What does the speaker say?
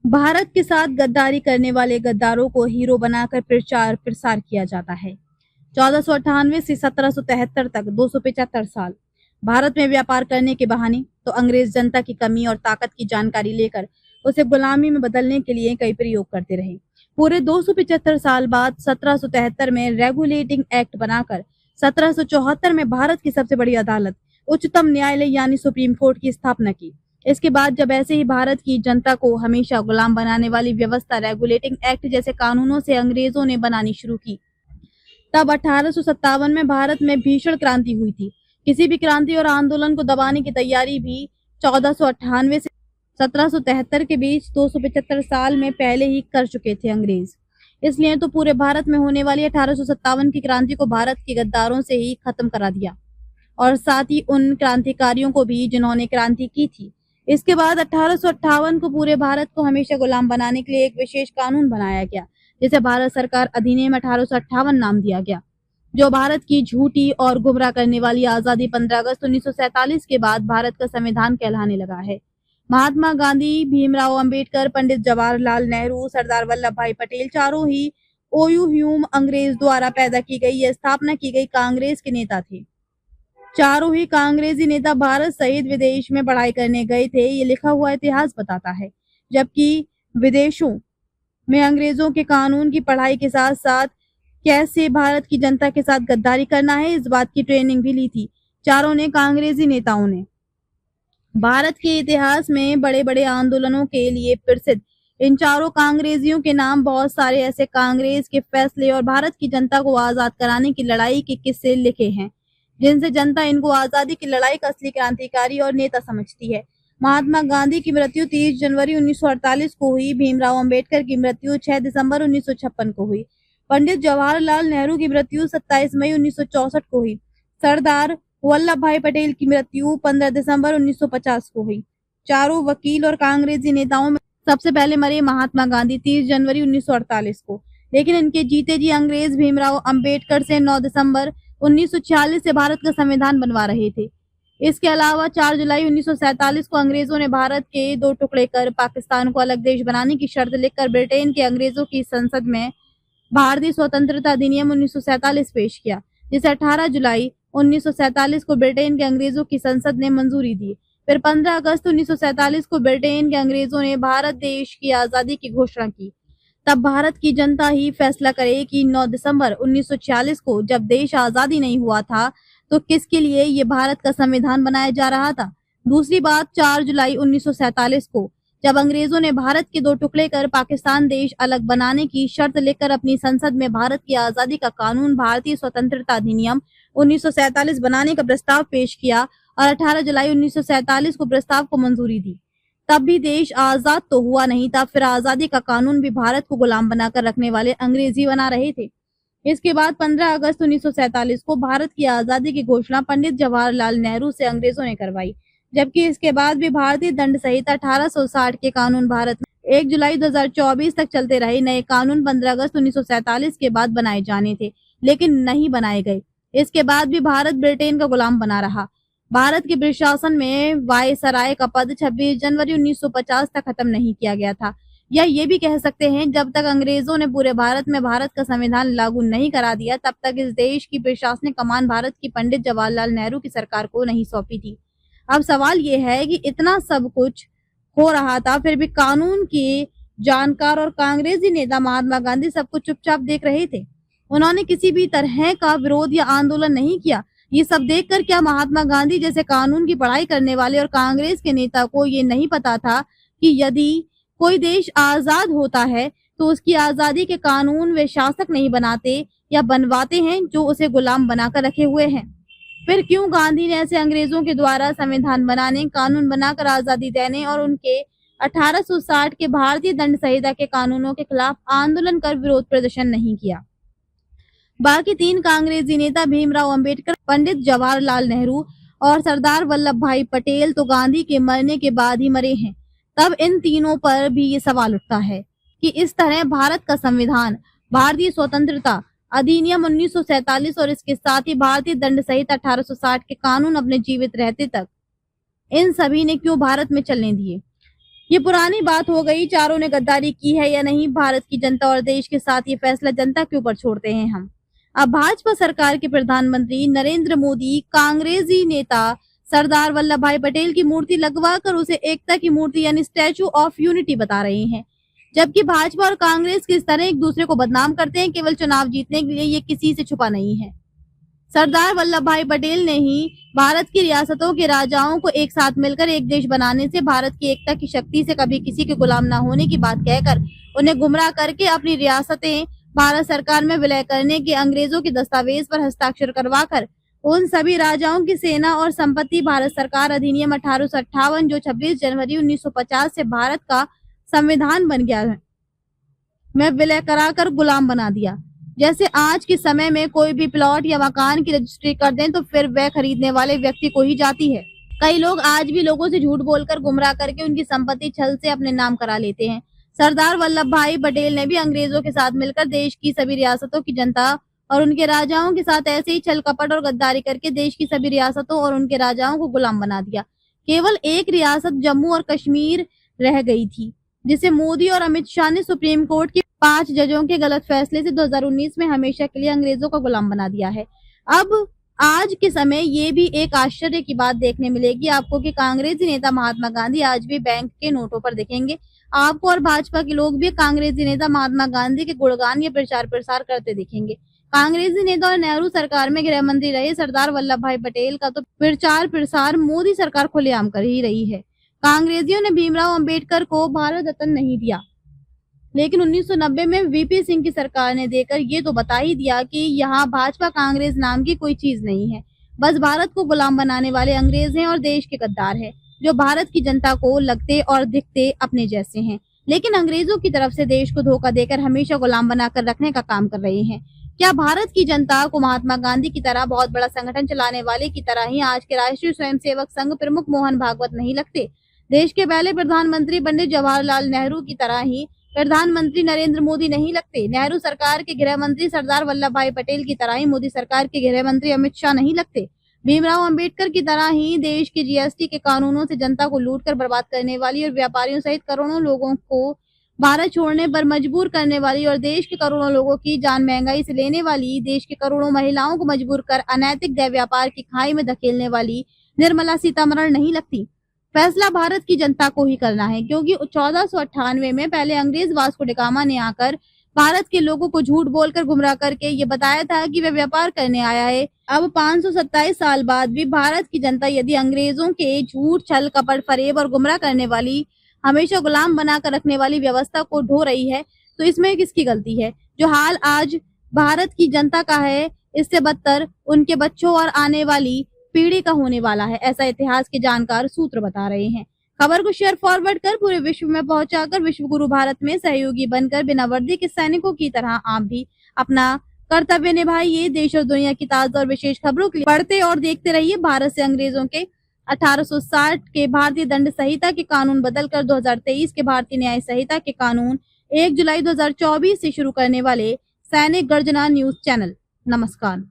भारत के साथ गद्दारी करने वाले गद्दारों को हीरो बनाकर प्रचार प्रसार किया जाता है। 1498 से 1773 तक 275 साल भारत में व्यापार करने के बहाने तो अंग्रेज जनता की कमी और ताकत की जानकारी लेकर उसे गुलामी में बदलने के लिए कई प्रयोग करते रहे। पूरे 275 साल बाद 1773 में रेगुलेटिंग एक्ट बनाकर 1774 में भारत की सबसे बड़ी अदालत उच्चतम न्यायालय यानी सुप्रीम कोर्ट की स्थापना की। इसके बाद जब ऐसे ही भारत की जनता को हमेशा गुलाम बनाने वाली व्यवस्था रेगुलेटिंग एक्ट जैसे कानूनों से अंग्रेजों ने बनानी शुरू की, तब 1857 में भारत में भीषण क्रांति हुई थी। किसी भी क्रांति और आंदोलन को दबाने की तैयारी भी 1498 से 1773 के बीच 275 साल में पहले ही कर चुके थे अंग्रेज। इसलिए तो पूरे भारत में होने वाली 1857 की क्रांति को भारत के गद्दारों से ही खत्म करा दिया, और साथ ही उन क्रांतिकारियों को भी जिन्होंने क्रांति की थी। इसके बाद 1858 को पूरे भारत को हमेशा गुलाम बनाने के लिए एक विशेष कानून बनाया गया, जिसे भारत सरकार अधिनियम 1858 नाम दिया गया, जो भारत की झूठी और गुमराह करने वाली आजादी 15 अगस्त 1947 के बाद भारत का संविधान कहलाने लगा है। महात्मा गांधी, भीमराव अंबेडकर, पंडित जवाहरलाल नेहरू, सरदार वल्लभ भाई पटेल चारों ही ओयू ह्यूम अंग्रेज द्वारा पैदा की गई या स्थापना की गई कांग्रेस के नेता थे। चारों ही कांग्रेसी नेता भारत सहित विदेश में पढ़ाई करने गए थे, ये लिखा हुआ इतिहास बताता है। जबकि विदेशों में अंग्रेजों के कानून की पढ़ाई के साथ साथ कैसे भारत की जनता के साथ गद्दारी करना है, इस बात की ट्रेनिंग भी ली थी चारों ने कांग्रेसी नेताओं ने। भारत के इतिहास में बड़े बड़े आंदोलनों के लिए प्रसिद्ध इन चारों कांग्रेसियों के नाम बहुत सारे ऐसे कांग्रेस के फैसले और भारत की जनता को आजाद कराने की लड़ाई के किस्से लिखे हैं, जिनसे जनता इनको आजादी की लड़ाई का असली क्रांतिकारी और नेता समझती है। महात्मा गांधी की मृत्यु 30 जनवरी 1948 को हुई। भीमराव अंबेडकर की मृत्यु 6 दिसंबर 1956 को हुई। पंडित जवाहरलाल नेहरू की मृत्यु 27 मई 1964 को हुई। सरदार वल्लभ भाई पटेल की मृत्यु 15 दिसंबर 1950 को हुई। चारों वकील और कांग्रेसी नेताओं में सबसे पहले मरे महात्मा गांधी 30 जनवरी 1948 को, लेकिन इनके जीते जी अंग्रेज भीमराव अंबेडकर से 9 दिसंबर 1946 से भारत का संविधान बनवा रहे थे। इसके अलावा 4 जुलाई 1947 को अंग्रेजों ने भारत के 2 टुकड़े कर पाकिस्तान को अलग देश बनाने की शर्त लिखकर ब्रिटेन के अंग्रेजों की संसद में भारतीय स्वतंत्रता अधिनियम 1947 पेश किया, जिसे 18 जुलाई 1947 को ब्रिटेन के अंग्रेजों की संसद ने मंजूरी दी। फिर 15 अगस्त 1947 को ब्रिटेन के अंग्रेजों ने भारत देश की आजादी की घोषणा की। तब भारत की जनता ही फैसला करे कि 9 दिसंबर 1946 को जब देश आजादी नहीं हुआ था तो किसके लिए ये भारत का संविधान बनाया जा रहा था। दूसरी बात, 4 जुलाई 1947 को जब अंग्रेजों ने भारत के 2 टुकड़े कर पाकिस्तान देश अलग बनाने की शर्त लेकर अपनी संसद में भारत की आजादी का कानून भारतीय स्वतंत्रता अधिनियम 1947 बनाने का प्रस्ताव पेश किया और 18 जुलाई 1947 को प्रस्ताव को मंजूरी दी। तब भी देश आजाद तो हुआ नहीं था, फिर आजादी का कानून भी भारत को गुलाम बनाकर रखने वाले अंग्रेजी बना रहे थे। इसके बाद 15 अगस्त 1947 को भारत की आजादी की घोषणा पंडित जवाहरलाल नेहरू से अंग्रेजों ने करवाई, जबकि इसके बाद भी भारतीय दंड संहिता 1860 के कानून भारत में 1 जुलाई 2024 तक चलते रहे। नए कानून 15 अगस्त 1947 के बाद बनाए जाने थे, लेकिन नहीं बनाए गए। इसके बाद भी भारत ब्रिटेन का गुलाम बना रहा। भारत के प्रशासन में वायसराय का पद 26 जनवरी 1950 तक खत्म नहीं किया गया था। या ये भी कह सकते हैं, जब तक अंग्रेजों ने पूरे भारत में भारत का संविधान लागू नहीं करा दिया, तब तक इस देश की प्रशासनिक कमान भारत की पंडित जवाहरलाल नेहरू की सरकार को नहीं सौंपी थी। अब सवाल ये है कि इतना सब कुछ हो रहा था, फिर भी कानून के जानकार और कांग्रेसी नेता महात्मा गांधी सब कुछ चुपचाप देख रहे थे। उन्होंने किसी भी तरह का विरोध या आंदोलन नहीं किया। ये सब देखकर क्या महात्मा गांधी जैसे कानून की पढ़ाई करने वाले और कांग्रेस के नेता को ये नहीं पता था कि यदि कोई देश आजाद होता है तो उसकी आजादी के कानून वे शासक नहीं बनाते या बनवाते हैं जो उसे गुलाम बनाकर रखे हुए हैं। फिर क्यों गांधी ने ऐसे अंग्रेजों के द्वारा संविधान बनाने, कानून बनाकर आजादी देने और उनके 1860 के भारतीय दंड संहिता के कानूनों के खिलाफ आंदोलन कर विरोध प्रदर्शन नहीं किया। बाकी 3 कांग्रेसी नेता भीमराव अंबेडकर, पंडित जवाहरलाल नेहरू और सरदार वल्लभ भाई पटेल तो गांधी के मरने के बाद ही मरे हैं। तब इन तीनों पर भी ये सवाल उठता है कि इस तरह भारत का संविधान, भारतीय स्वतंत्रता अधिनियम 1947 और इसके साथ ही भारतीय दंड संहिता 1860 के कानून अपने जीवित रहते तक इन सभी ने क्यों भारत में चलने दिए। ये पुरानी बात हो गई, चारों ने गद्दारी की है या नहीं, भारत की जनता और देश के साथ ये फैसला जनता के ऊपर छोड़ते हैं हम। अब भाजपा सरकार के प्रधानमंत्री नरेंद्र मोदी कांग्रेसी नेता सरदार वल्लभ भाई पटेल की मूर्ति लगवा कर उसे एकता की मूर्ति यानी स्टैचू ऑफ यूनिटी बता रहे हैं, जबकि भाजपा और कांग्रेस किस तरह एक दूसरे को बदनाम करते हैं केवल चुनाव जीतने के लिए, ये किसी से छुपा नहीं है। सरदार वल्लभ भाई पटेल ने ही भारत की रियासतों के राजाओं को एक साथ मिलकर एक देश बनाने से, भारत की एकता की शक्ति से कभी किसी के गुलाम न होने की बात कहकर उन्हें गुमराह करके अपनी रियासतें भारत सरकार में विलय करने के अंग्रेजों के दस्तावेज पर हस्ताक्षर करवाकर उन सभी राजाओं की सेना और संपत्ति भारत सरकार अधिनियम 1858 जो 26 जनवरी 1950 से भारत का संविधान बन गया है में विलय कराकर गुलाम बना दिया। जैसे आज के समय में कोई भी प्लॉट या मकान की रजिस्ट्री कर दें तो फिर वह खरीदने वाले व्यक्ति को ही जाती है। कई लोग आज भी लोगों से झूठ बोलकर गुमराह करके उनकी संपत्ति छल से अपने नाम करा लेते हैं। सरदार वल्लभ भाई पटेल ने भी अंग्रेजों के साथ मिलकर देश की सभी रियासतों की जनता और उनके राजाओं के साथ ऐसे ही छल कपट और गद्दारी करके देश की सभी रियासतों और उनके राजाओं को गुलाम बना दिया। केवल एक रियासत जम्मू और कश्मीर रह गई थी, जिसे मोदी और अमित शाह ने सुप्रीम कोर्ट के 5 जजों के गलत फैसले से 2019 में हमेशा के लिए अंग्रेजों का गुलाम बना दिया है। अब आज के समय ये भी एक आश्चर्य की बात देखने मिलेगी आपको कि कांग्रेसी नेता महात्मा गांधी आज भी बैंक के नोटों पर दिखेंगे। आपको और भाजपा के लोग भी कांग्रेसी नेता महात्मा गांधी के गुणगान या प्रचार प्रसार करते दिखेंगे। कांग्रेसी नेता और नेहरू सरकार में गृह मंत्री रहे सरदार वल्लभ भाई पटेल का तो प्रचार प्रसार मोदी सरकार खुलेआम कर ही रही है। कांग्रेसियों ने भीमराव अंबेडकर को भारत रत्न नहीं दिया, लेकिन 1990 में वीपी सिंह की सरकार ने देकर ये तो बता ही दिया कि यहाँ भाजपा कांग्रेस नाम की कोई चीज नहीं है, बस भारत को गुलाम बनाने वाले अंग्रेज हैं और देश के गद्दार हैं, जो भारत की जनता को लगते और दिखते अपने जैसे हैं, लेकिन अंग्रेजों की तरफ से देश को धोखा देकर हमेशा गुलाम बनाकर रखने का काम कर रहे हैं। क्या भारत की जनता को महात्मा गांधी की तरह बहुत बड़ा संगठन चलाने वाले की तरह ही आज के राष्ट्रीय स्वयंसेवक संघ प्रमुख मोहन भागवत नहीं लगते? देश के पहले प्रधानमंत्री पंडित जवाहरलाल नेहरू की तरह ही प्रधानमंत्री नरेंद्र मोदी नहीं लगते? नेहरू सरकार के गृह मंत्री सरदार वल्लभ भाई पटेल की तरह ही मोदी सरकार के गृह मंत्री अमित शाह नहीं लगते? भीमराव अंबेडकर की तरह ही देश के जीएसटी के कानूनों से जनता को लूटकर बर्बाद करने वाली और व्यापारियों सहित करोड़ों लोगों को भारत छोड़ने पर मजबूर करने वाली और देश के करोड़ों लोगों की जान महंगाई से लेने वाली, देश के करोड़ों महिलाओं को मजबूर कर अनैतिक दैव व्यापार की खाई में धकेलने वाली निर्मला सीतारमण नहीं लगती? फैसला भारत की जनता को ही करना है, क्योंकि 1498 में पहले अंग्रेज वास्को डिगामा ने आकर भारत के लोगों को झूठ बोलकर गुमराह करके ये बताया था कि वह व्यापार करने आया है। अब 527 साल बाद भी भारत की जनता यदि अंग्रेजों के झूठ, छल, कपट, फरेब और गुमराह करने वाली, हमेशा गुलाम बनाकर रखने वाली व्यवस्था को ढो रही है, तो इसमें किसकी गलती है? जो हाल आज भारत की जनता का है, इससे बदतर उनके बच्चों और आने वाली पीढ़ी का होने वाला है, ऐसा इतिहास के जानकार सूत्र बता रहे हैं। खबर को शेयर फॉरवर्ड कर पूरे विश्व में पहुंचाकर विश्व गुरु भारत में सहयोगी बनकर बिना वर्दी के सैनिकों की तरह आप भी अपना कर्तव्य निभाइए। देश और दुनिया की ताजा और विशेष खबरों के लिए पढ़ते और देखते रहिए। भारत से अंग्रेजों के 1860 के भारतीय दंड संहिता के कानून बदलकर 2023 के भारतीय न्याय संहिता के कानून 1 जुलाई 2024 से शुरू करने वाले सैनिक गर्जना न्यूज चैनल। नमस्कार।